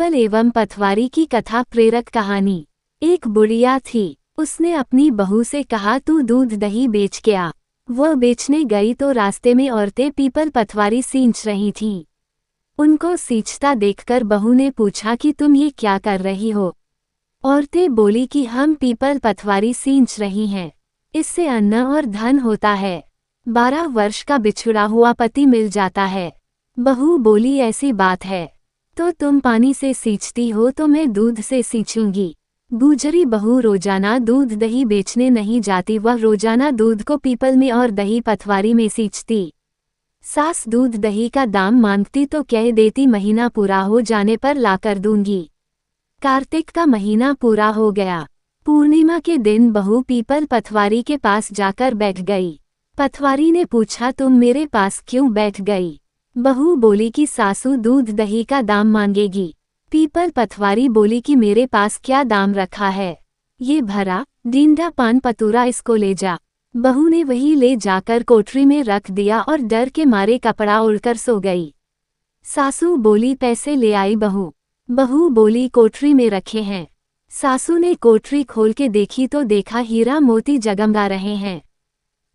People एवं पथवारी की कथा प्रेरक कहानी। एक बुढ़िया थी। उसने अपनी बहू से कहा, तू दूध दही बेच के आ। वह बेचने गई तो रास्ते में औरतें पीपल पथवारी सींच रही थीं। उनको सींचता देखकर बहू ने पूछा कि तुम ये क्या कर रही हो। औरतें बोली कि हम पीपल पथवारी सींच रही हैं, इससे अन्न और धन होता है। 12 वर्ष का बिछुड़ा हुआ पति मिल जाता है। बहू बोली, ऐसी बात है तो तुम पानी से सींचती हो तो मैं दूध से सींचूंगी। गुजरी बहू रोजाना दूध दही बेचने नहीं जाती, वह रोजाना दूध को पीपल में और दही पथवारी में सींचती। सास दूध दही का दाम मांगती तो कह देती महीना पूरा हो जाने पर लाकर दूंगी। कार्तिक का महीना पूरा हो गया। पूर्णिमा के दिन बहू पीपल पथवारी के पास जाकर बैठ गई। पथवारी ने पूछा, तुम मेरे पास क्यों बैठ गई। बहू बोली कि सासू दूध दही का दाम मांगेगी। पीपल पथवारी बोली कि मेरे पास क्या दाम रखा है, ये भरा डींडा पान पतूरा, इसको ले जा। बहू ने वही ले जाकर कोठरी में रख दिया और डर के मारे कपड़ा ओढ़कर सो गई। सासू बोली, पैसे ले आई बहू। बहू बोली, कोठरी में रखे हैं। सासू ने कोठरी खोल के देखी तो देखा हीरा मोती जगमगा रहे हैं।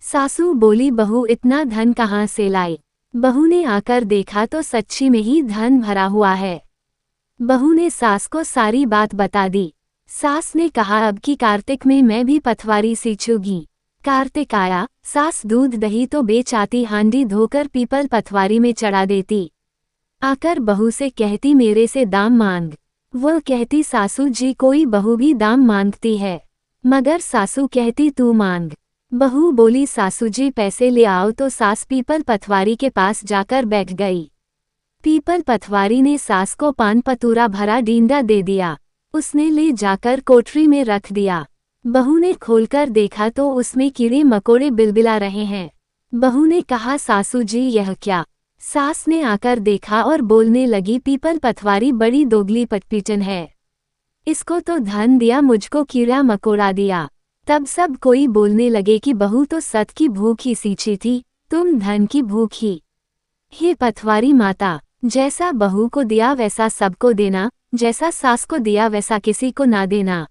सासू बोली, बहू इतना धन कहाँ से लाई। बहू ने आकर देखा तो सच्ची में ही धन भरा हुआ है। बहू ने सास को सारी बात बता दी। सास ने कहा, अब की कार्तिक में मैं भी पथवारी सींचूंगी। कार्तिक आया, सास दूध दही तो बेच आती, हांडी धोकर पीपल पथवारी में चढ़ा देती। आकर बहू से कहती, मेरे से दाम मांग। वह कहती, सासू जी कोई बहू भी दाम मांगती है, मगर सासू कहती तू मांग। बहू बोली, सासू जी पैसे ले आओ, तो सास पीपल पथवारी के पास जाकर बैठ गई। पीपल पथवारी ने सास को पान पतूरा भरा डींडा दे दिया। उसने ले जाकर कोठरी में रख दिया। बहू ने खोलकर देखा तो उसमें कीड़े मकोड़े बिलबिला रहे हैं। बहू ने कहा, सासू जी यह क्या। सास ने आकर देखा और बोलने लगी, पीपल पथवारी बड़ी दोगली पटपीटन है, इसको तो धन दिया, मुझको कीड़ा मकोड़ा दिया। तब सब कोई बोलने लगे कि बहू तो सत की भूख ही सींची थी, तुम धन की भूख ही। हे पथवारी माता, जैसा बहू को दिया वैसा सबको देना, जैसा सास को दिया वैसा किसी को ना देना।